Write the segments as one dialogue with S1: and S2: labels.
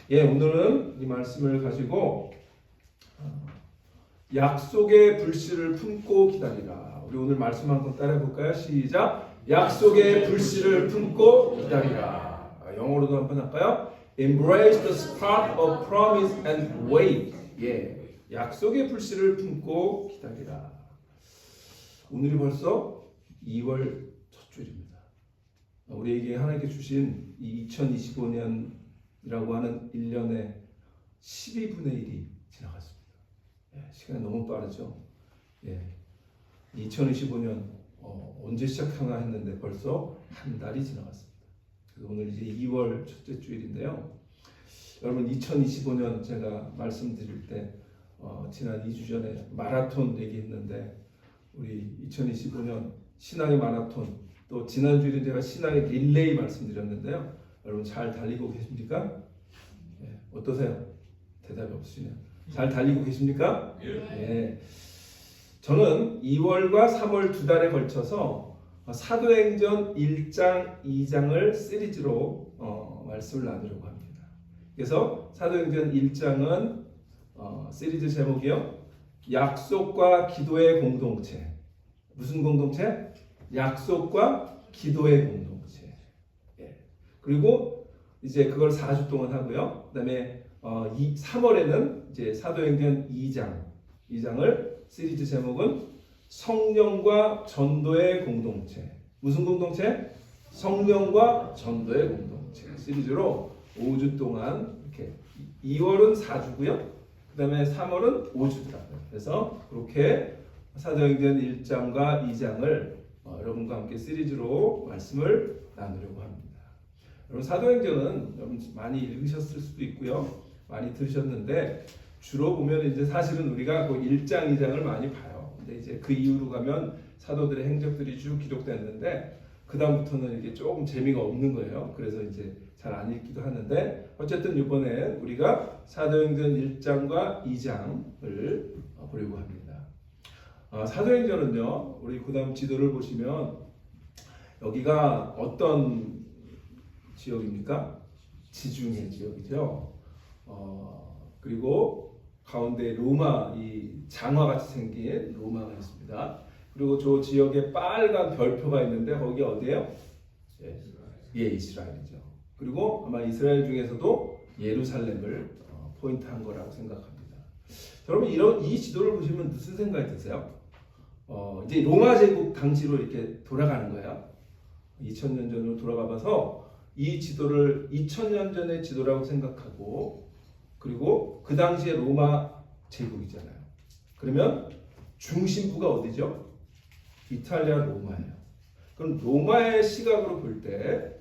S1: 오늘은 이 말씀을 가지고 약속의 불씨를 품고 기다리라. 우리 오늘 말씀 한번 따라해 볼까요? 시작. 약속의 불씨를 품고 기다리라. 영어로도 한번 할까요? Embrace the spark of promise and wait. 약속의 불씨를 품고 기다리라. 오늘이 벌써 2월 첫 주일입니다. 우리에게 하나님께 주신 이 2025년이라고 하는 1년의 12분의 1이 지나갔습니다. 시간이 너무 빠르죠. 2025년 언제 시작하나 했는데 벌써 한 달이 지나갔습니다. 그래서 오늘 이제 2월 첫째 주일인데요. 여러분 2025년 제가 말씀드릴 때 지난 2주 전에 마라톤 얘기했는데 우리 2025년 신앙의 마라톤, 또 지난 주일에 제가 신앙의 릴레이 말씀드렸는데요. 여러분 잘 달리고 계십니까? 어떠세요? 대답이 없으시네요. 잘 달리고 계십니까? 저는 2월과 3월 두 달에 걸쳐서 사도행전 1장, 2장을 시리즈로 말씀을 나누려고 합니다. 그래서 사도행전 1장은 시리즈 제목이요. 약속과 기도의 공동체. 무슨 공동체? 약속과 기도의 공동체. 그리고 이제 그걸 4주 동안 하고요. 그다음에 3월에는 이제 사도행전 2장을 시리즈 제목은 성령과 전도의 공동체. 무슨 공동체? 성령과 전도의 공동체. 시리즈로 5주 동안 이렇게 2월은 4주고요. 그다음에 3월은 5주더라고요. 그래서 그렇게 사도행전 1장과 2장을 여러분과 함께 시리즈로 말씀을 나누려고 합니다. 여러분 사도행전은 여러분 많이 읽으셨을 수도 있고요. 많이 들으셨는데 주로 보면 이제 사실은 우리가 그 1장, 2장을 많이 봐요. 근데 이제 그 이후로 가면 사도들의 행적들이 쭉 기록됐는데 그 다음부터는 이게 조금 재미가 없는 거예요. 그래서 이제 잘 안 읽기도 하는데 어쨌든 이번에 우리가 사도행전 1장과 2장을 보려고 합니다. 사도행전은요, 우리 그 다음 지도를 보시면 여기가 어떤 지역입니까? 지중해 지역이죠. 그리고 가운데 로마, 이 장화같이 생긴 로마가 있습니다. 그리고 저 지역에 빨간 별표가 있는데 거기 어디예요? 이스라엘이죠. 그리고 아마 이스라엘 중에서도 예루살렘을 포인트한 거라고 생각합니다. 여러분 이 지도를 보시면 무슨 생각이 드세요? 이제 로마 제국 당시로 이렇게 돌아가는 거예요. 2000년 전으로 돌아가봐서 이 지도를 2000년 전의 지도라고 생각하고, 그리고 그 당시에 로마 제국이잖아요. 그러면 중심부가 어디죠? 이탈리아 로마예요. 그럼 로마의 시각으로 볼 때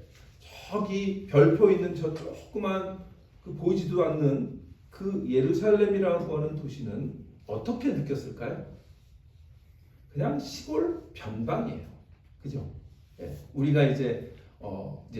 S1: 저기 별표 있는 저 조그만 그 보이지도 않는 그 예루살렘이라고 하는 도시는 어떻게 느꼈을까요? 그냥 시골 변방이에요. 그죠? 우리가 이제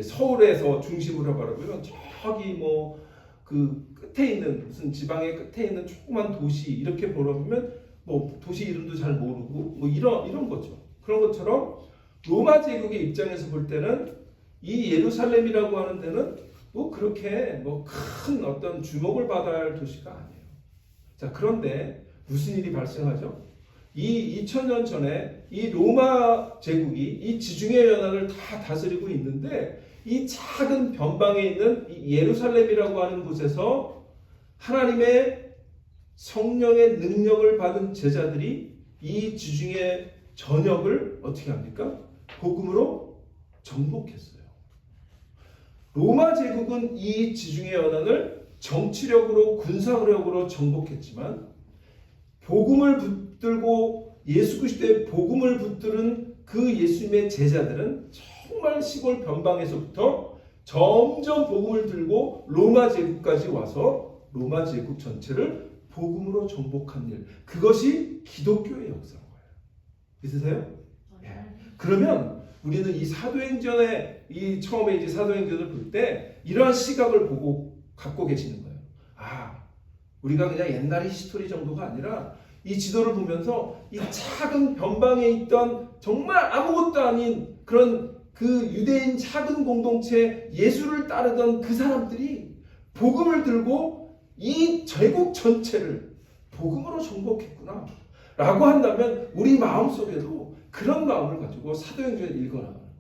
S1: 서울에서 중심으로 바라보면 저기 뭐 그 끝에 있는 무슨 지방의 끝에 있는 조그만 도시 이렇게 보면 뭐 도시 이름도 잘 모르고 뭐 이런 거죠. 그런 것처럼 로마 제국의 입장에서 볼 때는 이 예루살렘이라고 하는 데는 뭐 그렇게 뭐 큰 어떤 주목을 받아야 할 도시가 아니에요. 자, 그런데 무슨 일이 발생하죠? 이 2000년 전에 이 로마 제국이 이 지중해 연안을 다 다스리고 있는데 이 작은 변방에 있는 이 예루살렘이라고 하는 곳에서 하나님의 성령의 능력을 받은 제자들이 이 지중해 전역을 어떻게 합니까? 복음으로 정복했어요. 로마 제국은 이 지중해 연안을 정치력으로 군사력으로 정복했지만 복음을 붙들고 예수 그리스도의 복음을 붙드는 그 예수님의 제자들은 정말 시골 변방에서부터 점점 복음을 들고 로마 제국까지 와서 로마 제국 전체를 복음으로 정복한 일, 그것이 기독교의 역사인 거예요. 있으세요? 그러면 우리는 이 사도행전의 이 처음에 이제 사도행전을 볼 때 이러한 시각을 갖고 계시는 거예요. 우리가 그냥 옛날 히스토리 정도가 아니라 이 지도를 보면서 이 작은 변방에 있던 정말 아무것도 아닌 그런 그 유대인 작은 공동체 예수를 따르던 그 사람들이 복음을 들고 이 제국 전체를 복음으로 정복했구나 라고 한다면 우리 마음속에도 그런 마음을 가지고 사도행전을 읽어나가는 거예요.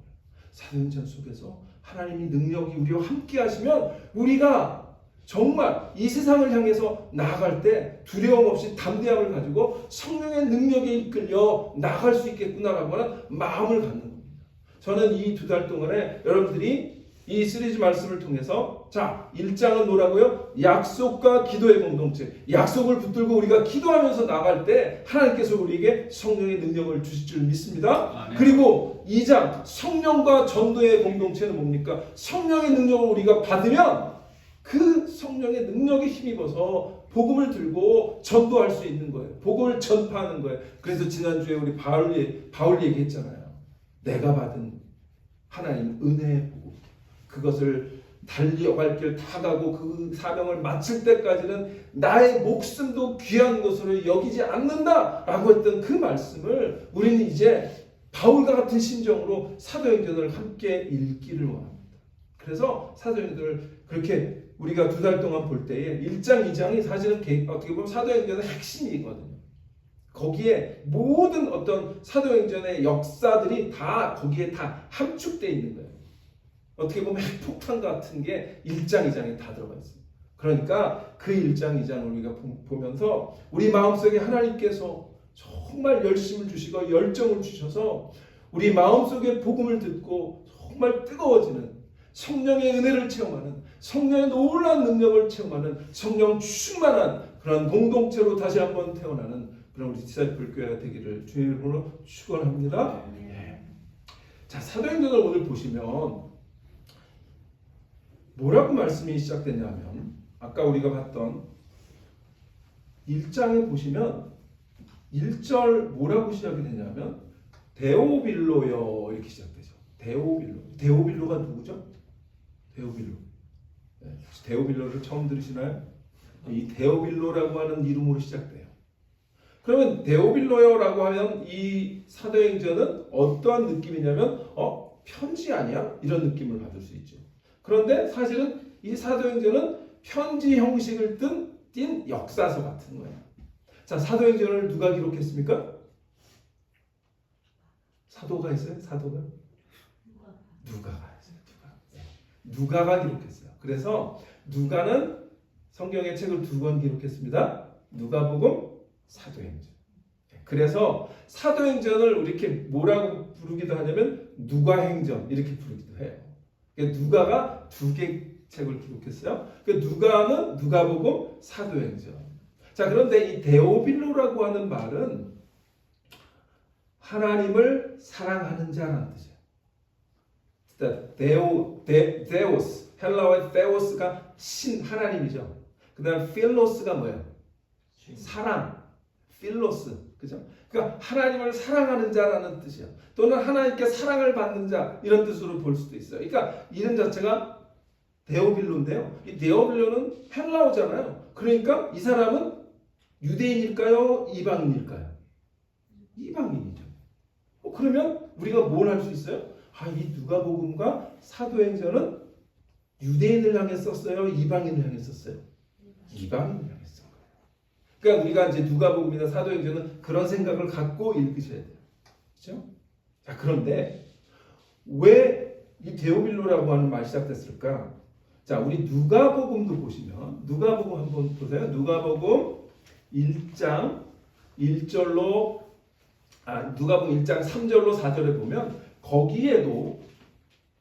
S1: 사도행전 속에서 하나님이 능력이 우리와 함께 하시면 우리가 정말 이 세상을 향해서 나아갈 때 두려움 없이 담대함을 가지고 성령의 능력에 이끌려 나아갈 수 있겠구나라고 하는 마음을 갖는 겁니다. 저는 이 2달 동안에 여러분들이 이 시리즈 말씀을 통해서 자 1장은 뭐라고요? 약속과 기도의 공동체. 약속을 붙들고 우리가 기도하면서 나갈 때 하나님께서 우리에게 성령의 능력을 주실 줄 믿습니다. 아멘. 그리고 2장 성령과 전도의 공동체는 뭡니까? 성령의 능력을 우리가 받으면 그 성령의 능력에 힘입어서 복음을 들고 전도할 수 있는 거예요. 복음을 전파하는 거예요. 그래서 지난주에 우리 바울 얘기했잖아요. 내가 받은 하나님 은혜의 복음, 그것을 달려갈 길 다 가고 그 사명을 마칠 때까지는 나의 목숨도 귀한 것으로 여기지 않는다라고 했던 그 말씀을 우리는 이제 바울과 같은 심정으로 사도행전을 함께 읽기를 원합니다. 그래서 사도행전을 그렇게 우리가 2달 동안 볼 때에 1장, 2장이 사실은 어떻게 보면 사도행전의 핵심이거든요. 거기에 모든 어떤 사도행전의 역사들이 다 거기에 다 함축되어 있는 거예요. 어떻게 보면 핵폭탄 같은 게 1장, 2장에 다 들어가 있습니다. 그러니까 그 1장, 2장을 우리가 보면서 우리 마음속에 하나님께서 정말 열심을 주시고 열정을 주셔서 우리 마음속에 복음을 듣고 정말 뜨거워지는 성령의 은혜를 체험하는 성령의 놀라운 능력을 체험하는 성령 충만한 그런 공동체로 다시 한번 태어나는 그런 우리 디사이플 교회가 되기를 주의 이름으로 축원합니다. 네. 자, 사도행전을 오늘 보시면 뭐라고 말씀이 시작되냐면 아까 우리가 봤던 1장에 보시면 1절 뭐라고 시작이 되냐면 데오빌로여 이렇게 시작되죠. 데오빌로가 누구죠? 데오빌로. 네, 데오빌로를 처음 들으시나요? 이 데오빌로라고 하는 이름으로 시작돼요. 그러면 데오빌로여라고 하면 이 사도행전은 어떠한 느낌이냐면 편지 아니야? 이런 느낌을 받을 수 있죠. 그런데 사실은 이 사도행전은 편지 형식을 띈 역사서 같은 거예요. 자, 사도행전을 누가 기록했습니까? 사도가 있어요? 사도가? 누가가 있어요. 누가가 기록했어요. 그래서 누가는 성경의 책을 2권 기록했습니다. 누가복음, 사도행전. 그래서 사도행전을 이렇게 뭐라고 부르기도 하냐면 누가행전 이렇게 부르기도 해요. 누가가 2개 책을 기록했어요. 누가는 누가복음, 사도행전. 자, 그런데 이 데오빌로라고 하는 말은 하나님을 사랑하는 자라는 뜻이에요. 데오스, 헬라어의 데오스가 신 하나님이죠. 그다음 필로스가 뭐예요? 사랑, 필로스, 그죠? 그러니까 하나님을 사랑하는 자라는 뜻이에요. 또는 하나님께 사랑을 받는 자 이런 뜻으로 볼 수도 있어요. 그러니까 이름 자체가 데오빌로인데요. 이 데오빌로는 헬라어잖아요. 그러니까 이 사람은 유대인일까요? 이방인일까요? 이방인이죠. 그러면 우리가 뭘 할 수 있어요? 이 누가복음과 사도행전은 유대인을 향해 썼어요? 이방인을 향해 썼어요? 이방인을 향해 쓴 거예요. 그러니까 우리가 이제 누가복음이나 사도행전은 그런 생각을 갖고 읽으셔야 돼요. 그렇죠? 자, 그런데 왜 이 데오빌로라고 하는 말이 시작됐을까? 자, 우리 누가복음도 보시면 누가복음 한번 보세요. 누가복음 1장 1절로 누가복음 1장 3절로 4절에 보면 거기에도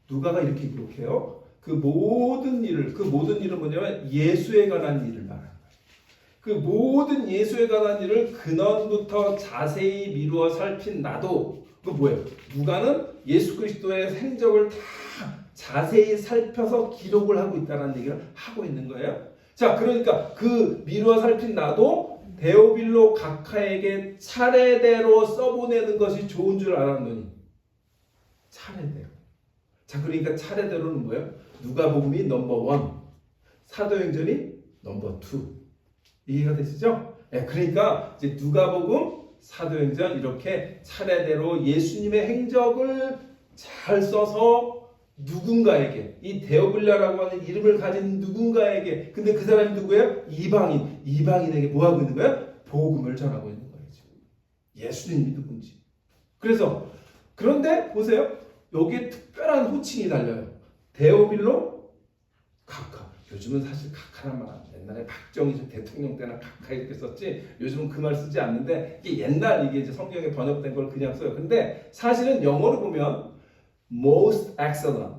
S1: 누가가 이렇게 기록해요. 그 모든 일은 뭐냐면 예수에 관한 일을 말하는 거예요. 그 모든 예수에 관한 일을 근원부터 자세히 미루어 살핀 나도 그 뭐예요? 누가는 예수 그리스도의 행적을 다 자세히 살펴서 기록을 하고 있다는 얘기를 하고 있는 거예요. 자, 그러니까 그 미루어 살핀 나도 데오빌로 각하에게 차례대로 써보내는 것이 좋은 줄 알았노니 차례대로. 자, 그러니까 차례대로는 뭐예요? 누가복음이 넘버 1, 사도행전이 넘버 2. 이해가 되시죠? 네, 그러니까 이제 누가복음, 사도행전 이렇게 차례대로 예수님의 행적을 잘 써서 누군가에게, 이 데오빌라라고 하는 이름을 가진 누군가에게, 근데 그 사람이 누구예요? 이방인에게 뭐 하고 있는 거예요? 복음을 전하고 있는 거예요. 예수님이 누군지. 그래서 그런데 보세요. 여기에 특별한 호칭이 달려요. 데오빌로 각하. 요즘은 사실 각하란 말 안 돼. 옛날에 박정희 대통령 때나 각하 이렇게 썼지. 요즘은 그 말 쓰지 않는데 이게 옛날 이게 이제 성경에 번역된 걸 그냥 써요. 근데 사실은 영어로 보면 most excellent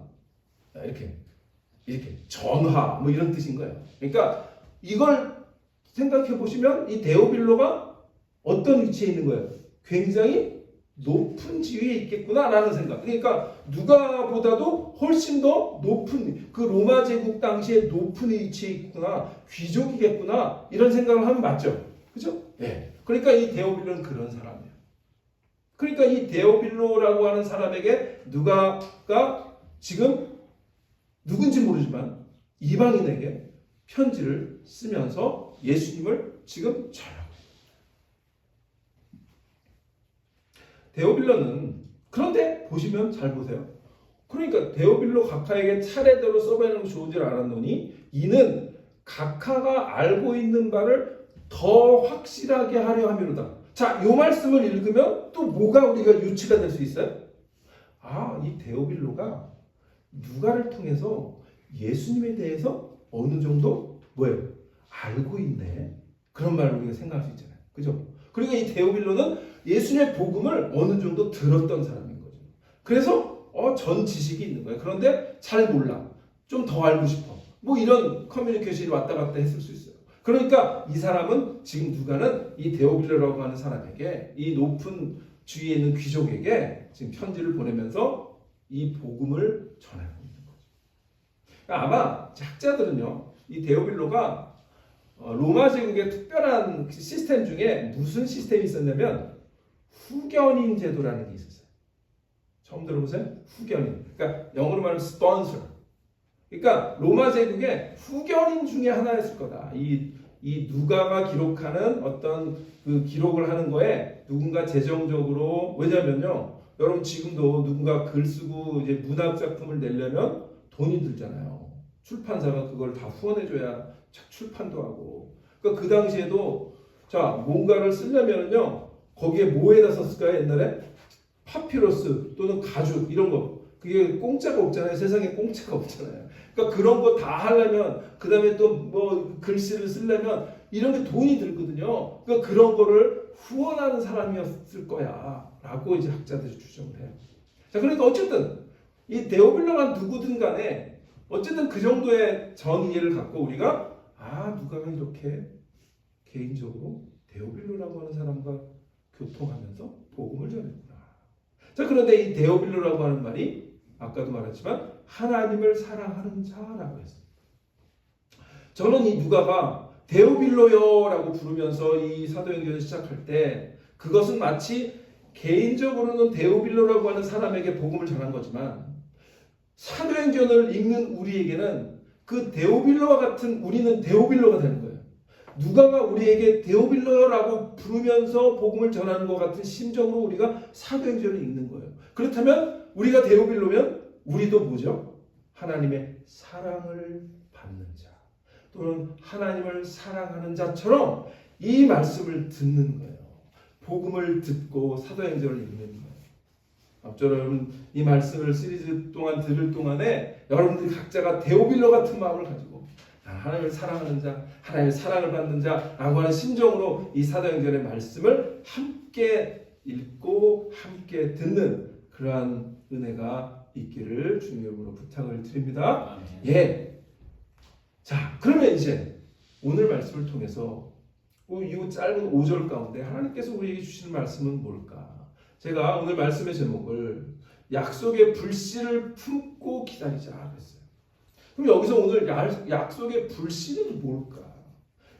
S1: 이렇게 전화 뭐 이런 뜻인 거예요. 그러니까 이걸 생각해 보시면 이 데오빌로가 어떤 위치에 있는 거예요? 굉장히 높은 지위에 있겠구나라는 생각. 그러니까 누가보다도 훨씬 더 높은 그 로마 제국 당시에 높은 위치에 있구나, 귀족이겠구나 이런 생각을 하면 맞죠, 그죠? 예. 그러니까 이 데오빌로는 그런 사람이에요. 그러니까 이 데오빌로라고 하는 사람에게 누가가 지금 누군지 모르지만 이방인에게 편지를 쓰면서 예수님을 지금 전하고 데오빌로는 그런데 보시면 잘 보세요. 그러니까 데오빌로 각하에게 차례대로 써보내는 거 좋은 줄 알았노니 이는 각하가 알고 있는 바를 더 확실하게 하려 함이로다. 자, 이 말씀을 읽으면 또 뭐가 우리가 유추가 될 수 있어요? 아, 이 데오빌로가 누가를 통해서 예수님에 대해서 어느 정도 뭐예요? 알고 있네. 그런 말을 우리가 생각할 수 있잖아요. 그죠? 그리고 이 데오빌로는 예수님의 복음을 어느 정도 들었던 사람인 거죠. 그래서 전 지식이 있는 거예요. 그런데 잘 몰라. 좀 더 알고 싶어. 뭐 이런 커뮤니케이션이 왔다 갔다 했을 수 있어요. 그러니까 이 사람은 지금 누가는 이 데오빌로라고 하는 사람에게 이 높은 주위에 있는 귀족에게 지금 편지를 보내면서 이 복음을 전하고 있는 거죠. 그러니까 아마 학자들은요, 이 데오빌로가 로마 제국의 특별한 시스템 중에 무슨 시스템이 있었냐면 후견인 제도라는 게 있었어요. 처음 들어보세요? 후견인. 그러니까 영어로 말하면 스폰서. 그러니까 로마 제국의 후견인 중에 하나였을 거다. 이 누가가 기록하는 어떤 그 기록을 하는 거에 누군가 재정적으로, 왜냐면요, 여러분 지금도 누군가 글 쓰고 이제 문학 작품을 내려면 돈이 들잖아요. 출판사가 그걸 다 후원해줘야 출판도 하고. 그러니까 그 당시에도 자 뭔가를 쓰려면요 거기에 뭐에다 썼을까요? 옛날에 파피루스 또는 가죽 이런 거. 그게 공짜가 없잖아요. 세상에 공짜가 없잖아요. 그러니까 그런 거 다 하려면 그 다음에 또 뭐 글씨를 쓰려면 이런 게 돈이 들거든요. 그러니까 그런 거를 후원하는 사람이었을 거야 라고 이제 학자들이 추정을 해요. 자, 그러니까 어쨌든 이 데오빌로가 누구든 간에 어쨌든 그 정도의 전이해를 갖고 우리가 누가가 이렇게 개인적으로 데오빌로라고 하는 사람과 교통하면서 복음을 전했구나. 자, 그런데 이 데오빌로라고 하는 말이 아까도 말했지만 하나님을 사랑하는 자라고 했습니다. 저는 이 누가가 데오빌로요라고 부르면서 이 사도행전을 시작할 때 그것은 마치 개인적으로는 데오빌로라고 하는 사람에게 복음을 전한 거지만 사도행전을 읽는 우리에게는 그 데오빌로와 같은 우리는 데오빌로가 되는 거예요. 누가가 우리에게 데오빌로라고 부르면서 복음을 전하는 것 같은 심정으로 우리가 사도행전을 읽는 거예요. 그렇다면 우리가 데오빌로면 우리도 뭐죠? 하나님의 사랑을 받는 자 또는 하나님을 사랑하는 자처럼 이 말씀을 듣는 거예요. 복음을 듣고 사도행전을 읽는 거예요. 앞으로 여러분 이 말씀을 시리즈 동안 들을 동안에 여러분들 각자가 데오빌로 같은 마음을 가지고 하나님을 사랑하는 자, 하나님의 사랑을 받는 자라고 하는 심정으로 이 사도행전의 말씀을 함께 읽고 함께 듣는 그러한 은혜가 있기를 주님으로 부탁을 드립니다. 예. 자, 그러면 이제 오늘 말씀을 통해서 이 짧은 5절 가운데 하나님께서 우리에게 주시는 말씀은 뭘까? 제가 오늘 말씀의 제목을 약속의 불씨를 품고 기다리자 그랬어요. 그럼 여기서 오늘 약속의 불씨는 뭘까?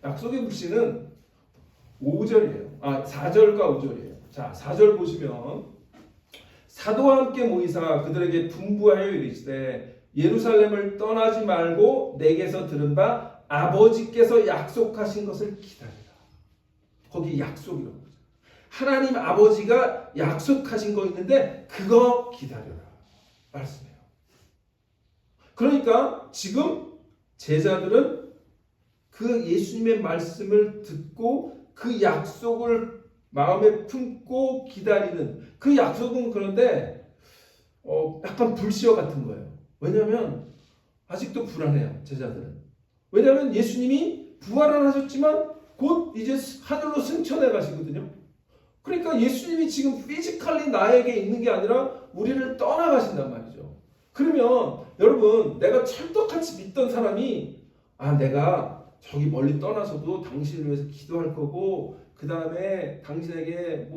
S1: 약속의 불씨는 5절이에요. 4절과 5절이에요. 자, 4절 보시면 사도와 함께 모이사 그들에게 분부하여 이르시되 예루살렘을 떠나지 말고 내게서 들은 바 아버지께서 약속하신 것을 기다리라. 거기 약속이라고 하죠. 하나님 아버지가 약속하신 거 있는데 그거 기다려라 말씀해요. 그러니까 지금 제자들은 그 예수님의 말씀을 듣고 그 약속을 마음에 품고 기다리는 그 약속은 그런데 약간 불시어 같은 거예요. 왜냐하면 아직도 불안해요. 제자들은. 왜냐하면 예수님이 부활을 하셨지만 곧 이제 하늘로 승천해 가시거든요. 그러니까 예수님이 지금 피지컬리 나에게 있는 게 아니라 우리를 떠나가신단 말이죠. 그러면 여러분 내가 찰떡같이 믿던 사람이 내가 저기 멀리 떠나서도 당신을 위해서 기도할 거고 그 다음에 당신에게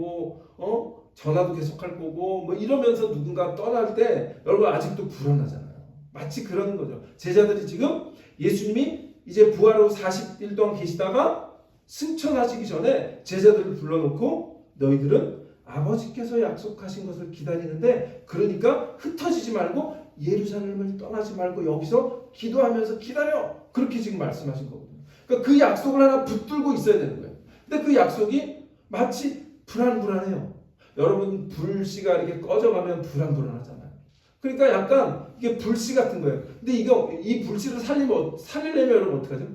S1: 전화도 계속할 거고 이러면서 누군가 떠날 때 여러분 아직도 불안하잖아요. 마치 그런 거죠. 제자들이 지금 예수님이 이제 부활후 40일 동안 계시다가 승천하시기 전에 제자들을 불러놓고 너희들은 아버지께서 약속하신 것을 기다리는데 그러니까 흩어지지 말고 예루살렘을 떠나지 말고 여기서 기도하면서 기다려. 그렇게 지금 말씀하신 거거든요. 그러니까 그 약속을 하나 붙들고 있어야 되는 거예요. 근데 그 약속이 마치 불안해요. 여러분 불씨가 이렇게 꺼져가면 불안하잖아요. 그러니까 약간 이게 불씨 같은 거예요. 근데 이 불씨를 살리려면 여러분 어떡하죠?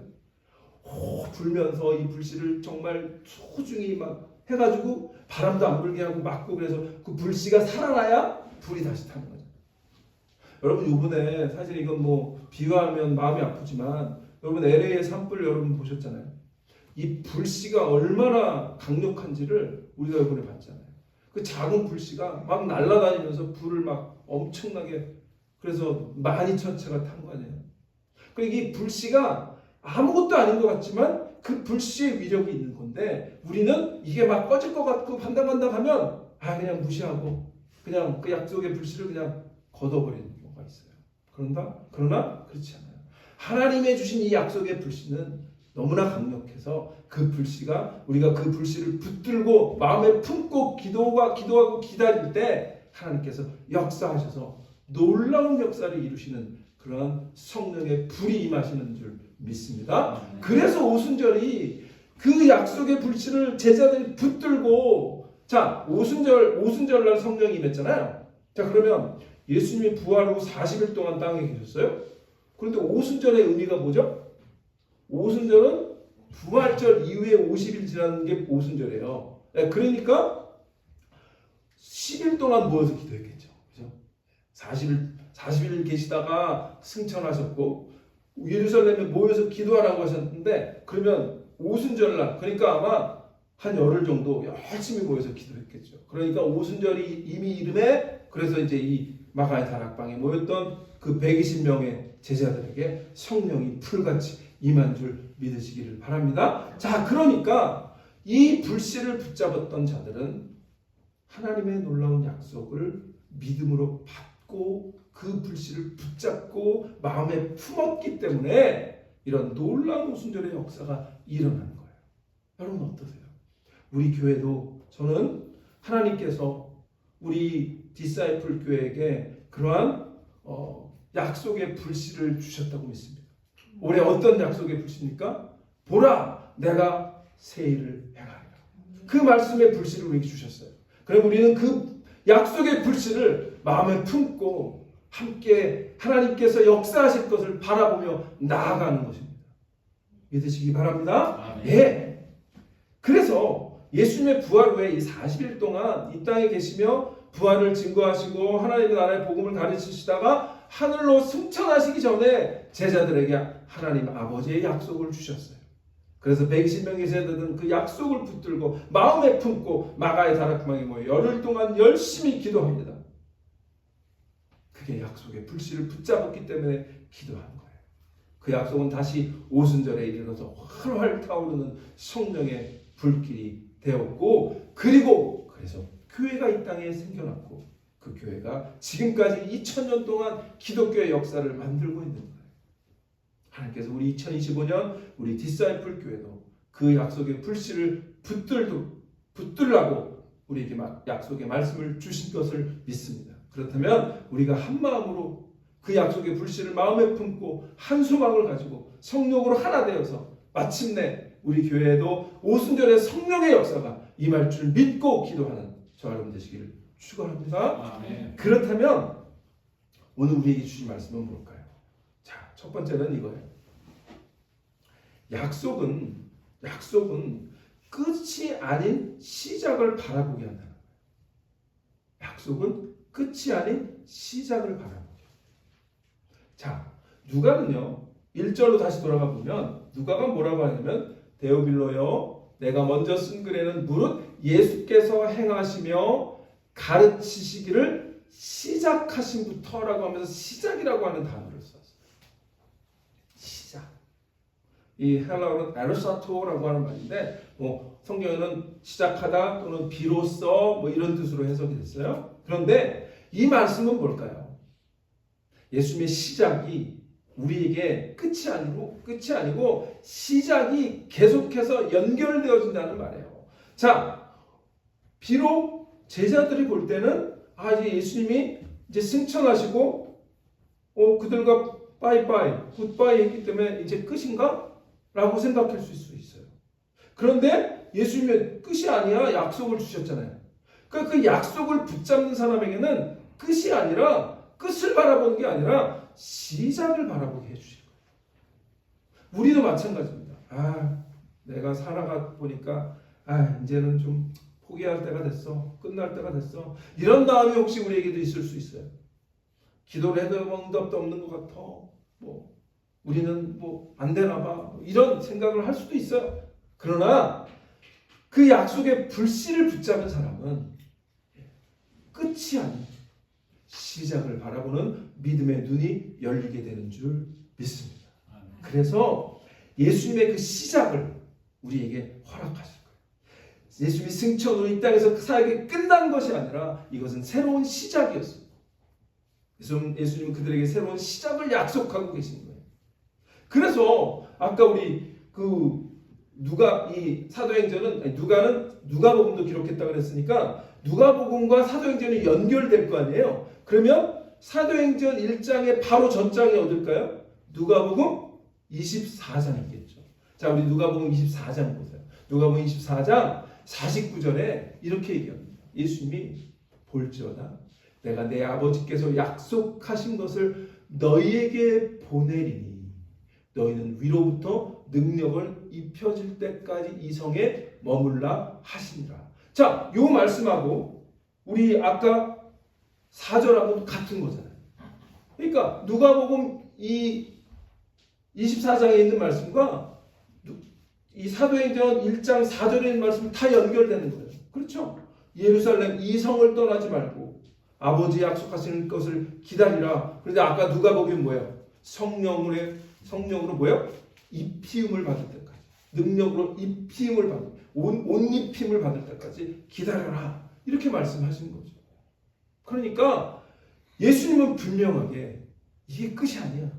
S1: 불면서 이 불씨를 정말 소중히 막 해가지고 바람도 안 불게 하고 막고 그래서 그 불씨가 살아나야 불이 다시 타는 거죠. 여러분 이번에 사실 이건 비유하면 마음이 아프지만 여러분 LA의 산불 여러분 보셨잖아요. 이 불씨가 얼마나 강력한지를 우리가 이번에 봤잖아요. 그 작은 불씨가 막 날아다니면서 불을 막 엄청나게 그래서 12,000채가 탄 거 아니에요. 그러니까 이 불씨가 아무것도 아닌 것 같지만 그 불씨의 위력이 있는 건데 우리는 이게 막 꺼질 것 같고 반당반당하면 그냥 무시하고 그냥 그 약속의 불씨를 그냥 걷어버리는 경우가 있어요. 그러나 그렇지 않아요. 하나님의 주신 이 약속의 불씨는 너무나 강력해서 그 불씨가 우리가 그 불씨를 붙들고 마음에 품고 기도하고 기다릴 때 하나님께서 역사하셔서 놀라운 역사를 이루시는 그런 성령의 불이 임하시는 줄 믿습니다. 그래서 오순절이 그 약속의 불씨를 제자들이 붙들고 오순절날 성령이 임했잖아요. 그러면 예수님이 부활 후 40일 동안 땅에 계셨어요. 그런데 오순절의 의미가 뭐죠? 오순절은 부활절 이후에 50일 지나는 게 오순절이에요. 그러니까 10일 동안 모여서 기도했겠죠. 그죠? 40일 계시다가 승천하셨고 예루살렘에 모여서 기도하라고 하셨는데 그러면 오순절날 그러니까 아마 한 열흘 정도 열심히 모여서 기도했겠죠. 그러니까 오순절이 이미 이름에 그래서 이제 이 마가의 다락방에 모였던 그 120명의 제자들에게 성령이 풀같이 임한 줄 믿으시기를 바랍니다. 그러니까 이 불씨를 붙잡았던 자들은 하나님의 놀라운 약속을 믿음으로 받고 그 불씨를 붙잡고 마음에 품었기 때문에 이런 놀라운 오순절의 역사가 일어나는 거예요. 여러분 어떠세요? 우리 교회도 저는 하나님께서 우리 디사이플 교회에게 그러한 약속의 불씨를 주셨다고 믿습니다. 올해 어떤 약속의 불씨입니까? 보라 내가 새 일을 행하리라. 그 말씀의 불씨를 우리에게 주셨어요. 그럼 우리는 그 약속의 불씨를 마음에 품고 함께 하나님께서 역사하실 것을 바라보며 나아가는 것입니다. 믿으시기 바랍니다. 그래서 예수님의 부활 후에 이 40일 동안 이 땅에 계시며 부활을 증거하시고 하나님의 나라의 복음을 가르치시다가 하늘로 승천하시기 전에 제자들에게 하나님 아버지의 약속을 주셨어요. 그래서 120명의 제자들은 그 약속을 붙들고 마음에 품고 마가의 다락방에 모여 열흘 동안 열심히 기도합니다. 그게 약속의 불씨를 붙잡았기 때문에 기도하는 거예요. 그 약속은 다시 오순절에 이르러서 활활 타오르는 성령의 불길이 되었고 그래서 교회가 이 땅에 생겨났고 그 교회가 지금까지 2000년 동안 기독교의 역사를 만들고 있는 거예요. 하나님께서 우리 2025년 우리 디사이플 교회도 그 약속의 불씨를 붙들라고 우리에게 약속의 말씀을 주신 것을 믿습니다. 그렇다면 우리가 한 마음으로 그 약속의 불씨를 마음에 품고 한 소망을 가지고 성령으로 하나 되어서 마침내 우리 교회에도 오순절의 성령의 역사가 임할 줄 믿고 기도하는 저와 여러분 되시기를 축원합니다. 그렇다면 오늘 우리에게 주신 말씀은 뭘까요? 첫 번째는 이거예요. 약속은 끝이 아닌 시작을 바라보게 한다는 거예요. 약속은 끝이 아닌 시작을 바라보게. 자, 누가는요. 1절로 다시 돌아가 보면 누가가 뭐라고 하냐면 데오빌로여 내가 먼저 쓴 글에는 무릇 예수께서 행하시며 가르치시기를 시작하신부터라고 하면서 시작이라고 하는 단어를 썼어요. 시작. 이 헬라어는 에르사토라고 하는 말인데 성경에는 시작하다 또는 비로소 이런 뜻으로 해석이 됐어요. 그런데 이 말씀은 뭘까요? 예수님의 시작이 우리에게 끝이 아니고 시작이 계속해서 연결되어진다는 말이에요. 자, 비록 제자들이 볼 때는 이제 예수님이 이제 승천하시고 그들과 빠이빠이, 굿바이 했기 때문에 이제 끝인가? 라고 생각할 수 있어요. 그런데 예수님의 끝이 아니야. 약속을 주셨잖아요. 그러니까 그 약속을 붙잡는 사람에게는 끝이 아니라 끝을 바라보는 게 아니라 시작을 바라보게 해주실 거예요. 우리도 마찬가지입니다. 내가 살아가 보니까 이제는 좀 포기할 때가 됐어. 끝날 때가 됐어. 이런 마음이 혹시 우리에게도 있을 수 있어요. 기도를 해도 응답도 없는 것 같아. 우리는 안 되나 봐. 이런 생각을 할 수도 있어요. 그러나 그 약속의 불씨를 붙잡은 사람은 끝이 아닌 시작을 바라보는 믿음의 눈이 열리게 되는 줄 믿습니다. 그래서 예수님의 그 시작을 우리에게 허락하실 거예요. 예수님이 승천으로 이 땅에서 사역이 끝난 것이 아니라 이것은 새로운 시작이었어요. 예수님은 그들에게 새로운 시작을 약속하고 계신 거예요. 그래서 아까 우리 누가는 누가복음도 기록했다고 그랬으니까 누가복음과 사도행전이 연결될 거 아니에요. 그러면 사도행전 1장의 바로 전장이 어딜까요? 누가복음 24장이겠죠. 자, 우리 누가복음 24장 보세요. 누가복음 24장 49절에 이렇게 얘기합니다. 예수님이 볼지어다 내가 내 아버지께서 약속하신 것을 너희에게 보내리니 너희는 위로부터 능력을 입혀질 때까지 이 성에 머물라 하시니라. 자, 요 말씀하고 우리 아까 4절하고 같은 거잖아요. 그러니까 누가복음 이 24장에 있는 말씀과 이 사도행전 1장 4절에 있는 말씀 다 연결되는 거예요. 그렇죠? 예루살렘 이 성을 떠나지 말고 아버지 약속하시는 것을 기다리라. 그런데 아까 누가복음 뭐예요? 성령으로 뭐예요? 입히움을 받을 때까지, 능력으로 입히움을 받을, 옷 입힘을 받을 때까지 기다려라. 이렇게 말씀하신 거죠. 그러니까 예수님은 분명하게 이게 끝이 아니야.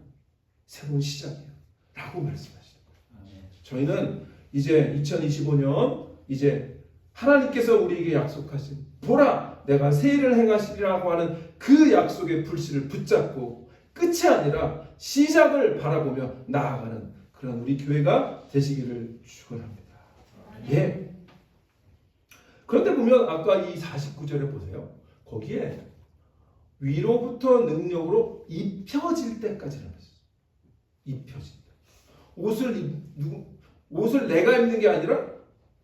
S1: 새로운 시작이야. 라고 말씀하시는 거예요. 저희는 이제 2025년 이제 하나님께서 우리에게 약속하신 보라 내가 새 일을 행하시리라고 하는 그 약속의 불씨를 붙잡고 끝이 아니라 시작을 바라보며 나아가는 그런 우리 교회가 되시기를 축원합니다. 예. 그런데 보면 아까 이 49절에 보세요. 거기에 위로부터 능력으로 입혀질 때까지라고 했어요. 입혀진다. 옷을 내가 입는 게 아니라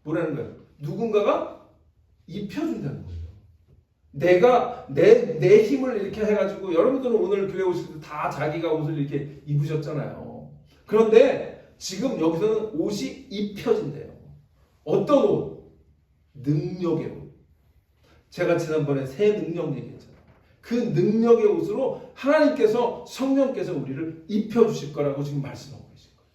S1: 뭐라는 거예요? 누군가가 입혀준다는 거예요. 내가 내 힘을 이렇게 해가지고 여러분들은 오늘 교회 오실 때 다 자기가 옷을 이렇게 입으셨잖아요. 그런데 지금 여기서는 옷이 입혀진대요. 어떤 옷? 능력의 옷. 제가 지난번에 새 능력 얘기했잖아요. 그 능력의 옷으로 하나님께서 성령께서 우리를 입혀주실 거라고 지금 말씀하고 계신 거예요.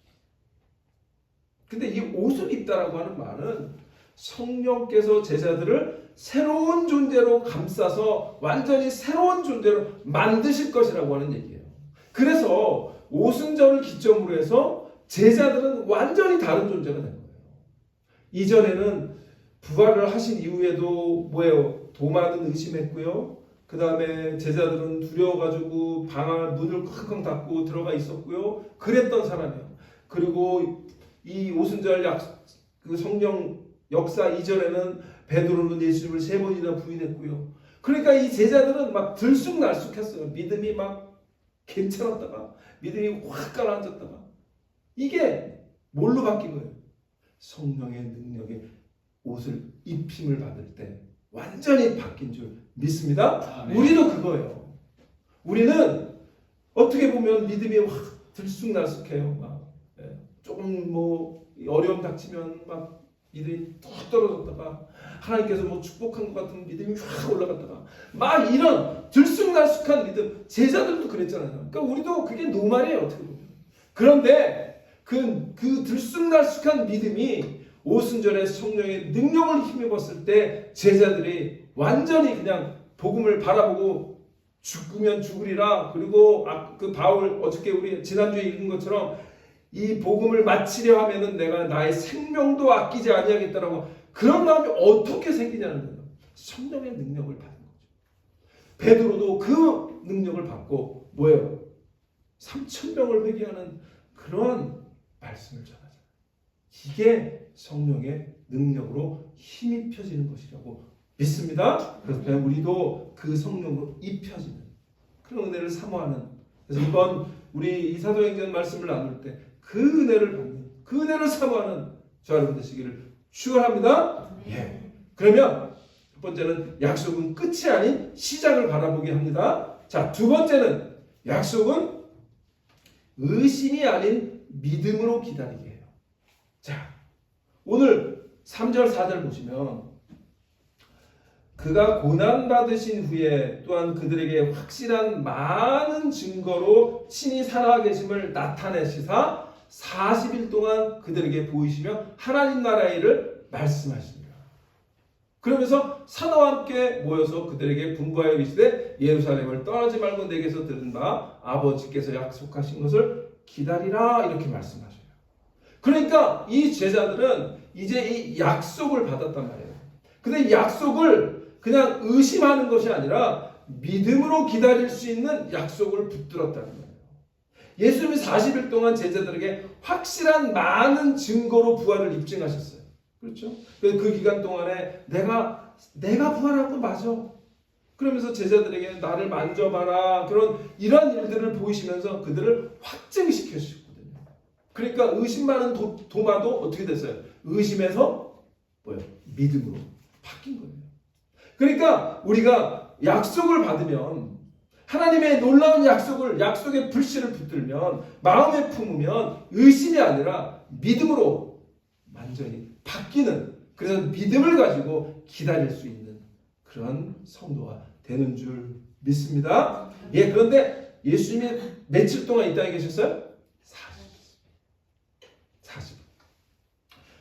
S1: 근데 이 옷을 입다라고 하는 말은 성령께서 제자들을 새로운 존재로 감싸서 완전히 새로운 존재로 만드실 것이라고 하는 얘기예요. 그래서 오순절을 기점으로 해서 제자들은 완전히 다른 존재가 된 거예요. 이전에는 부활을 하신 이후에도 뭐예요? 도마는 의심했고요. 그 다음에 제자들은 두려워가지고 방 문을 쾅쾅 닫고 들어가 있었고요. 그랬던 사람이에요. 그리고 이 오순절 그 성령 역사 이전에는 베드로는 예수님을 3번이나 부인했고요. 그러니까 이 제자들은 막 들쑥날쑥했어요. 믿음이 막 괜찮았다가 믿음이 확 가라앉았다가 이게 뭘로 바뀐 거예요? 성령의 능력에 옷을 입힘을 받을 때 완전히 바뀐 줄 믿습니다.
S2: 아멘.
S1: 우리도 그거예요. 우리는 어떻게 보면 믿음이 확 들쑥날쑥해요. 막 조금 뭐 어려움 닥치면 막 믿음이 뚝 떨어졌다가 하나님께서 뭐 축복한 것 같은 믿음이 확 올라갔다가 막 이런 들쑥날쑥한 믿음, 제자들도 그랬잖아요. 그러니까 우리도 그게 노말이에요, 어떻게 보면. 그런데 그 들쑥날쑥한 믿음이 오순절에 성령의 능력을 힘입었을 때 제자들이 완전히 그냥 복음을 바라보고 죽으면 죽으리라. 그리고 그 바울 어저께 우리 지난주에 읽은 것처럼 이 복음을 마치려 하면은 내가 나의 생명도 아끼지 아니하겠다라고 그런 마음이 어떻게 생기냐는 거예요. 성령의 능력을 받은 거죠. 베드로도 그 능력을 받고 뭐예요? 3,000명을 회개하는 그러한 말씀을 전하잖아요. 이게 성령의 능력으로 힘이 펴지는 것이라고 믿습니다. 그래서 그냥 우리도 그 성령으로 입혀지는 그런 은혜를 사모하는. 그래서 이번 우리 이 사도행전 말씀을 나눌 때 그 은혜를 받는, 그 은혜를 사모하는 저 여러분 되시기를 축원합니다. 예. 그러면 첫 번째는 약속은 끝이 아닌 시작을 바라보게 합니다. 자, 두 번째는 약속은 의심이 아닌 믿음으로 기다리게 해요. 자, 오늘 3절 4절 보시면 그가 고난받으신 후에 또한 그들에게 확실한 많은 증거로 친히 살아계심을 나타내시사 40일 동안 그들에게 보이시며 하나님 나라의 일을 말씀하십니다. 그러면서 사도와 함께 모여서 그들에게 분부하여 이르시되 예루살렘을 떠나지 말고 내게서 들은 바 아버지께서 약속하신 것을 기다리라 이렇게 말씀하셔요. 그러니까 이 제자들은 이제 이 약속을 받았단 말이에요. 근데 이 약속을 그냥 의심하는 것이 아니라 믿음으로 기다릴 수 있는 약속을 붙들었다는 거예요. 예수님이 40일 동안 제자들에게 확실한 많은 증거로 부활을 입증하셨어요. 그렇죠? 그 기간 동안에 내가 부활한 건 맞아. 그러면서 제자들에게 나를 만져봐라. 이런 일들을 보이시면서 그들을 확증시켜 주셨거든요. 그러니까 의심 많은 도마도 어떻게 됐어요? 의심에서 믿음으로 바뀐 거예요. 그러니까 우리가 약속을 받으면 하나님의 놀라운 약속의 불씨를 붙들면 마음에 품으면 의심이 아니라 믿음으로 완전히 바뀌는, 그래서 믿음을 가지고 기다릴 수 있는 그런 성도가 되는 줄 믿습니다. 예, 그런데 예수님이 며칠 동안 이 땅에 계셨어요?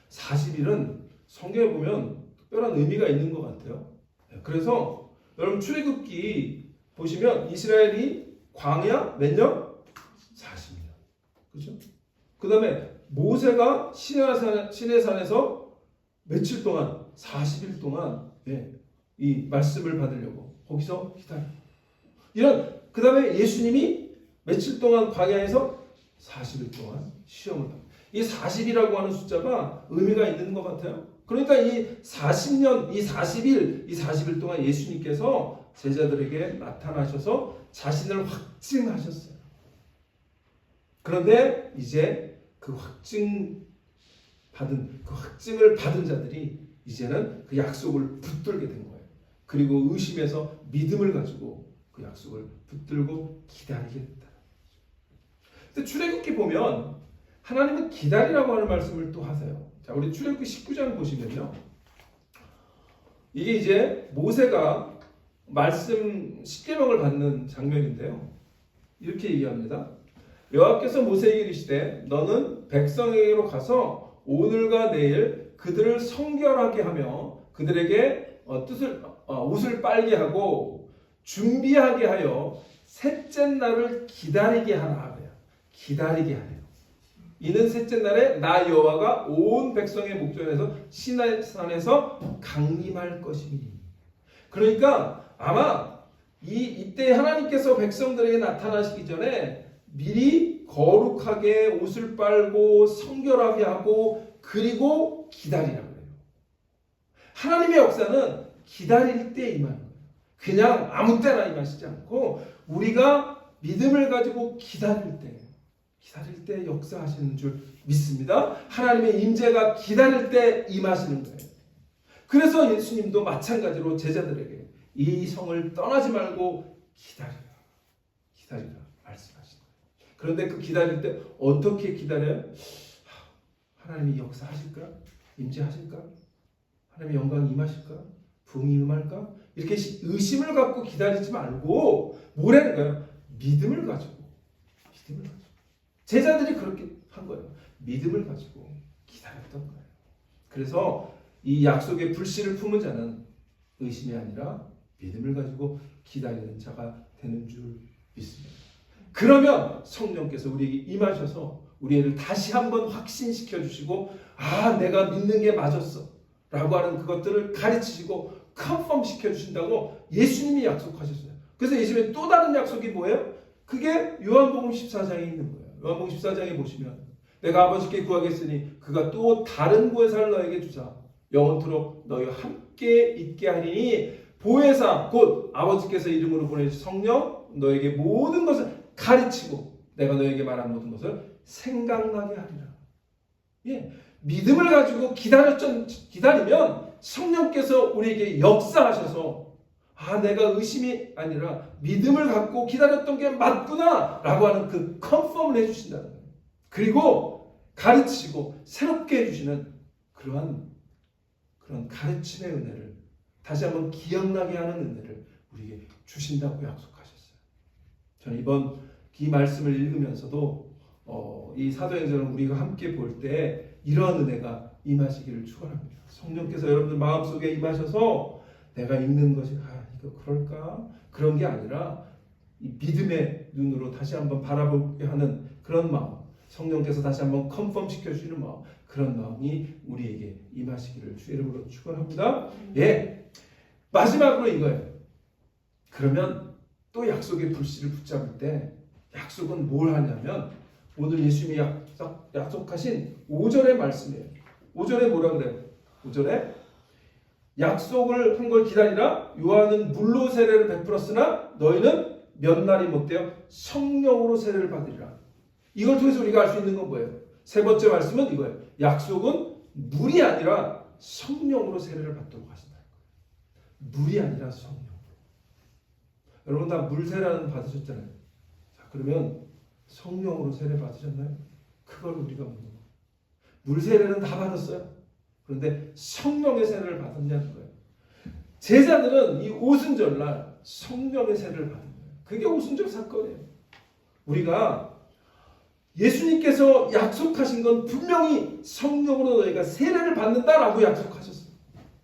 S1: 40일은 성경에 보면 특별한 의미가 있는 것 같아요. 그래서 여러분 출애굽기 보시면 이스라엘이 광야 몇 년? 40년. 그렇죠? 그 다음에 모세가 시내산에서 며칠 동안 40일 동안 이 말씀을 받으려고 거기서 기다려. 그 다음에 예수님이 며칠 동안 광야에서 40일 동안 시험을 받아요. 이 40이라고 하는 숫자가 의미가 있는 것 같아요. 그러니까 이 40년, 이 40일 동안 예수님께서 제자들에게 나타나셔서 자신을 확증하셨어요. 그런데 이제 그 확증을 받은 자들이 이제는 그 약속을 붙들게 된 거예요. 그리고 의심에서 믿음을 가지고 그 약속을 붙들고 기다리게 됐다. 근데 출애굽기 보면 하나님은 기다리라고 하는 말씀을 또 하세요. 자, 우리 출애굽기 19장 보시면요. 이게 이제 모세가 말씀 10계명을 받는 장면인데요. 이렇게 얘기합니다. 여호와께서 모세에게 이르시되 너는 백성에게로 가서 오늘과 내일 그들을 성결하게 하며 그들에게 옷을 빨게 하고 준비하게 하여 셋째 날을 기다리게 하라. 기다리게 하래요. 이는 셋째 날에 나 여호와가 온 백성의 목전에서 시내산에서 강림할 것이니. 그러니까 아마 이때 하나님께서 백성들에게 나타나시기 전에 미리 거룩하게 옷을 빨고 성결하게 하고 그리고 기다리라고 해요. 하나님의 역사는 기다릴 때 임하는 거예요. 그냥 아무 때나 임하시지 않고 우리가 믿음을 가지고 기다릴 때 역사하시는 줄 믿습니다. 하나님의 임재가 기다릴 때 임하시는 거예요. 그래서 예수님도 마찬가지로 제자들에게 이 성을 떠나지 말고 기다리라 말씀하시는 거예요. 그런데 그 기다릴 때 어떻게 기다려요? 하나님이 역사하실까? 임재하실까? 하나님의 영광이 임하실까? 부흥이 임할까? 이렇게 의심을 갖고 기다리지 말고 뭐라는 거예요? 믿음을 가지고 제자들이 그렇게 한 거예요. 믿음을 가지고 기다렸던 거예요. 그래서 이 약속의 불씨를 품은 자는 의심이 아니라 믿음을 가지고 기다리는 자가 되는 줄 믿습니다. 그러면 성령께서 우리에게 임하셔서 우리를 다시 한번 확신시켜 주시고 내가 믿는 게 맞았어 라고 하는 그것들을 가르치시고 컨펌 시켜 주신다고 예수님이 약속하셨어요. 그래서 예수님의 또 다른 약속이 뭐예요? 그게 요한복음 14장에 있는 거예요. 요한복음 14장에 보시면 내가 아버지께 구하겠으니 그가 또 다른 보혜사를 너에게 주사 영원토록 너희와 함께 있게 하리니 보혜사 곧 아버지께서 이름으로 보내주신 성령 너에게 모든 것을 가르치고 내가 너에게 말한 모든 것을 생각나게 하리라. 믿음을 가지고 기다리면 성령께서 우리에게 역사하셔서 내가 의심이 아니라 믿음을 갖고 기다렸던 게 맞구나 라고 하는 그 컨펌을 해주신다는 거예요. 그리고 가르치시고 새롭게 해주시는 그런 가르침의 은혜를 다시 한번 기억나게 하는 은혜를 우리에게 주신다고 약속하셨어요. 저는 이번 이 말씀을 읽으면서도 이 사도행전을 우리가 함께 볼 때 이러한 은혜가 임하시기를 축원합니다. 성령께서 여러분들 마음속에 임하셔서 내가 읽는 것이 이거 그럴까? 그런 게 아니라 이 믿음의 눈으로 다시 한번 바라보게 하는 그런 마음, 성령께서 다시 한번 컨펌 시켜주시는 마음, 그런 마음이 우리에게 임하시기를 주의 이름으로 축원합니다. 마지막으로 이거예요. 그러면 또 약속의 불씨를 붙잡을 때 약속은 뭘 하냐면 오늘 예수님이 약속하신 5절의 말씀이에요. 5절에 뭐라 그래요? 5절에 약속을 한 걸 기다리라. 요한은 물로 세례를 베풀었으나 너희는 몇 날이 못되어 성령으로 세례를 받으리라. 이걸 통해서 우리가 알 수 있는 건 뭐예요? 세 번째 말씀은 이거예요. 약속은 물이 아니라 성령으로 세례를 받도록 하신다. 물이 아니라 성령으로. 여러분 다 물세례는 받으셨잖아요. 자, 그러면 성령으로 세례 받으셨나요? 그걸 우리가 묻는 거예요. 물세례는 다 받았어요. 그런데 성령의 세례를 받았냐는 거예요. 제자들은 이 오순절날 성령의 세례를 받은 거예요. 그게 오순절 사건이에요. 우리가 예수님께서 약속하신 건 분명히 성령으로 너희가 세례를 받는다라고 약속하셨어요.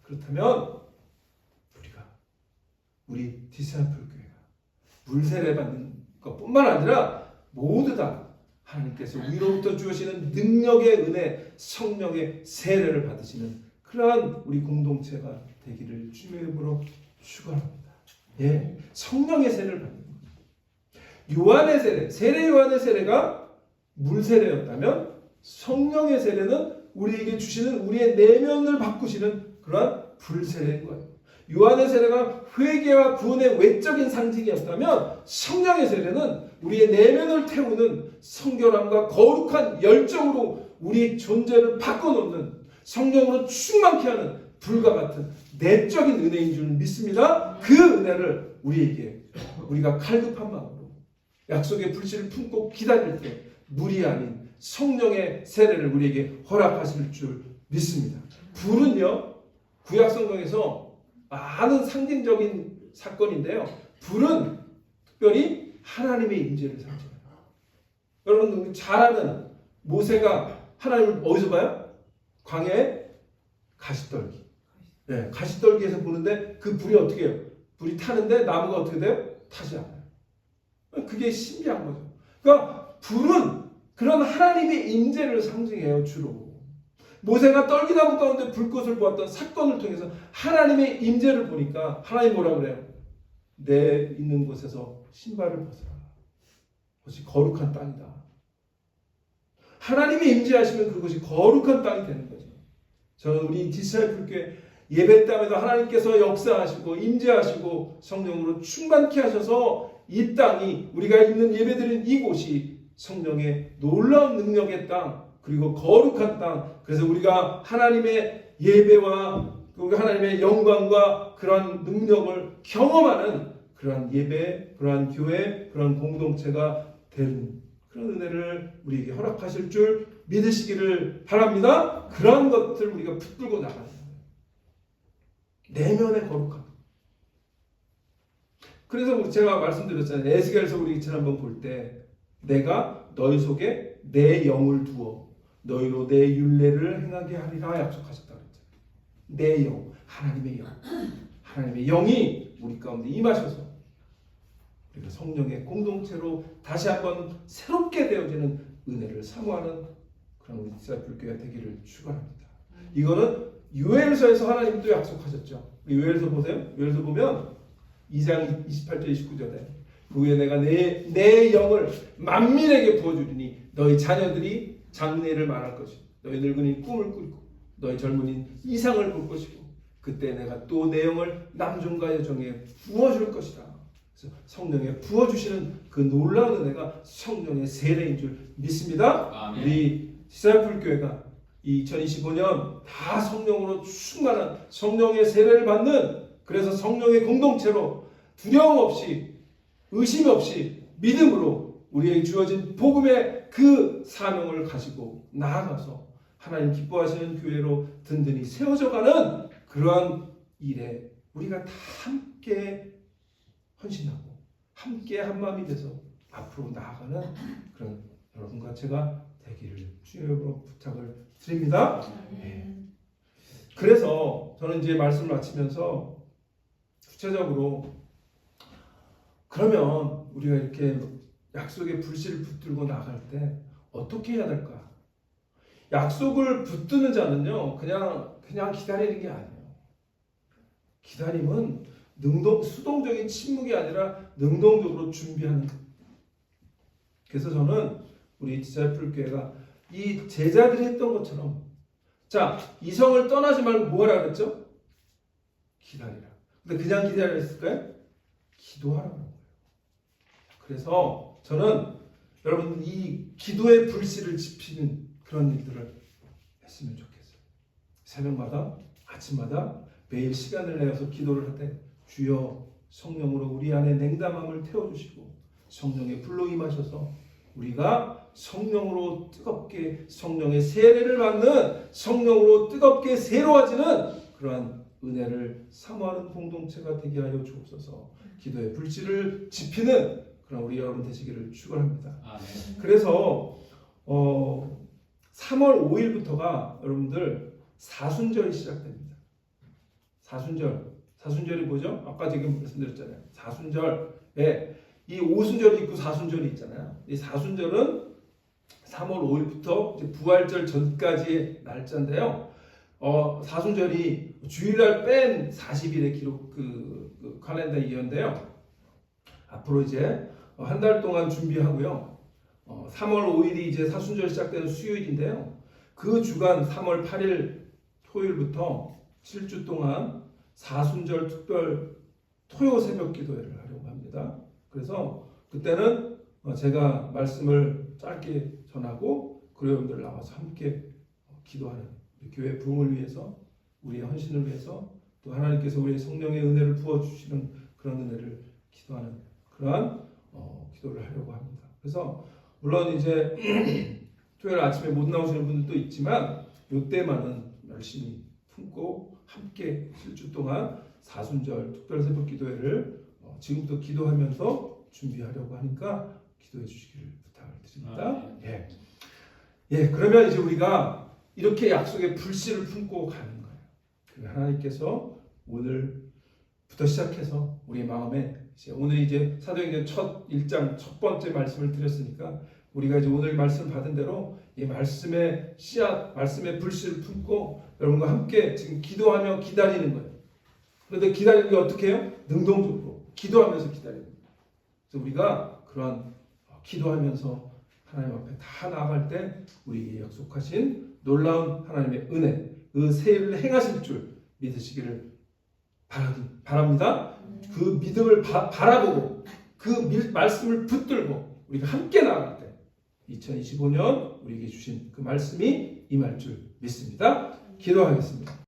S1: 그렇다면 우리 디사이플 교회가 물세례 받는 것뿐만 아니라 모두 다 하나님께서 위로부터 주시는 능력의 은혜, 성령의 세례를 받으시는 그러한 우리 공동체가 되기를 주님의 이름으로 축원합니다. 성령의 세례를 받는 거예요. 요한의 세례 요한의 세례가 물 세례였다면 성령의 세례는 우리에게 주시는 우리의 내면을 바꾸시는 그러한 불 세례인 거예요. 요한의 세례가 회개와 구원의 외적인 상징이었다면 성령의 세례는 우리의 내면을 태우는 성결함과 거룩한 열정으로 우리의 존재를 바꿔놓는 성령으로 충만케 하는 불과 같은 내적인 은혜인 줄 믿습니다. 그 은혜를 우리가 갈급한 마음으로 약속의 불씨를 품고 기다릴 때 물이 아닌 성령의 세례를 우리에게 허락하실 줄 믿습니다. 불은요, 구약 성경에서 많은 상징적인 사건인데요. 불은 특별히 하나님의 임재를 상징해요. 여러분 잘 아는 모세가 하나님을 어디서 봐요? 광야에 가시떨기. 가시떨기에서 보는데 그 불이 어떻게 해요? 불이 타는데 나무가 어떻게 돼요? 타지 않아요. 그게 신비한 거죠. 그러니까 불은 그런 하나님의 임재를 상징해요. 주로. 모세가 떨기나무 가운데 불꽃을 보았던 사건을 통해서 하나님의 임재를 보니까 하나님 뭐라 그래요? 내 있는 곳에서 신발을 벗어라. 그것이 거룩한 땅이다. 하나님이 임재하시면 그것이 거룩한 땅이 되는 거죠. 저는 우리 디사이플 교회 예배 때마다 하나님께서 역사하시고 임재하시고 성령으로 충만케 하셔서 이 땅이 우리가 있는 예배드리는 이곳이 성령의 놀라운 능력의 땅 그리고 거룩한 땅 그래서 우리가 하나님의 예배와 하나님의 영광과 그러한 능력을 경험하는 그러한 예배, 그러한 교회, 그러한 공동체가 되는 그런 은혜를 우리에게 허락하실 줄 믿으시기를 바랍니다. 그런 것들을 우리가 붙들고 나가는 거예요. 내면의 거룩함. 그래서 제가 말씀드렸잖아요. 에스겔서 우리 지난번 볼 때 내가 너희 속에 내 영을 두어 너희로 내 율례를 행하게 하리라 약속하셨다 그랬잖아요. 내 영, 하나님의 영. 하나님의 영이 우리 가운데 임하셔서 우리가 성령의 공동체로 다시 한번 새롭게 되어지는 은혜를 사모하는 그런 우리 디사이플교회가 되기를 축원합니다. 이거는 요엘서에서 하나님도 약속하셨죠. 요엘서 보세요. 요엘서 보면 2장 28절 29절에 그 후에 내가 내 영을 만민에게 부어주리니 너희 자녀들이 장래를 말할 것이고 너희 늙은이 꿈을 꾸고 너희 젊은이 이상을 볼 것이고 그때 내가 또 내 영을 남종과 여종에 부어줄 것이다. 그래서 성령에 부어주시는 그 놀라운 은혜가 성령의 세례인 줄 믿습니다. 아멘. 우리 디사이플 교회가 2025년 다 성령으로 충만한 성령의 세례를 받는 그래서 성령의 공동체로 두려움 없이 의심 없이 믿음으로 우리에게 주어진 복음의 그 사명을 가지고 나아가서 하나님 기뻐하시는 교회로 든든히 세워져가는 그러한 일에 우리가 다 함께 헌신하고 함께 한마음이 돼서 앞으로 나아가는 그런 여러분과 제가 되기를 주님으로 부탁을 드립니다. 네. 그래서 저는 이제 말씀을 마치면서 구체적으로 그러면 우리가 이렇게 약속의 불씨를 붙들고 나갈 때 어떻게 해야 될까? 약속을 붙드는 자는요 그냥 기다리는 게 아니에요. 기다림은 수동적인 침묵이 아니라 능동적으로 준비하는 것. 그래서 저는 우리 디사이플 교회가 이 제자들이 했던 것처럼 자 이성을 떠나지 말고 뭐하라 그랬죠? 기다리라. 근데 그냥 기다리라 했을까요? 기도하라고 하는 거예요. 그래서 저는 여러분 이 기도의 불씨를 지피는 그런 일들을 했으면 좋겠어요. 새벽마다 아침마다 매일 시간을 내어서 기도를 할 때 주여 성령으로 우리 안에 냉담함을 태워주시고 성령의 불로 임하셔서 우리가 성령으로 뜨겁게 성령의 세례를 받는 성령으로 뜨겁게 새로워지는 그러한 은혜를 사모하는 공동체가 되게 하여 주옵소서. 기도의 불씨를 지피는 그런 우리 여러분 되시기를 축원합니다. 그래서 3월 5일부터가 여러분들 사순절이 시작됩니다. 사순절이 뭐죠? 아까 지금 말씀드렸잖아요. 사순절에 이 오순절이 있고 사순절이 있잖아요. 이 사순절은 3월 5일부터 이제 부활절 전까지의 날짜인데요. 사순절이 주일날 뺀 40일의 기록 그 칼렌더 이어인데요. 앞으로 이제 한 달 동안 준비하고요. 3월 5일이 이제 사순절 시작되는 수요일인데요. 그 주간 3월 8일 토요일부터 7주 동안 사순절 특별 토요 새벽 기도회를 하려고 합니다. 그래서 그때는 제가 말씀을 짧게 전하고 교회원들 나와서 함께 기도하는 교회 부흥을 위해서 우리의 헌신을 위해서 또 하나님께서 우리의 성령의 은혜를 부어주시는 그런 은혜를 기도하는 그러한 기도를 하려고 합니다. 그래서 물론 이제 토요일 아침에 못 나오시는 분들도 있지만 이때만은 열심히 품고 함께 7주 동안 사순절 특별 새벽 기도회를 지금부터 기도하면서 준비하려고 하니까 기도해 주시기를 부탁을 드립니다. 그러면 이제 우리가 이렇게 약속의 불씨를 품고 가는 거예요. 하나님께서 오늘부터 시작해서 우리 마음에 오늘 이제 사도행전 첫 1장 첫 번째 말씀을 드렸으니까 우리가 이제 오늘 말씀 받은 대로 이 말씀의 씨앗, 말씀의 불씨를 품고 여러분과 함께 지금 기도하며 기다리는 거예요. 그런데 기다리는 게 어떻게 해요? 능동적으로 기도하면서 기다리는 거예요. 그래서 우리가 그러한 기도하면서 하나님 앞에 다 나아갈 때 우리에게 약속하신 놀라운 하나님의 은혜, 그 세일을 행하실 줄 믿으시기를 바랍니다. 그 믿음을 바라보고 그 말씀을 붙들고 우리가 함께 나아갈 때 2025년 우리에게 주신 그 말씀이 임할 줄 믿습니다. 기도하겠습니다.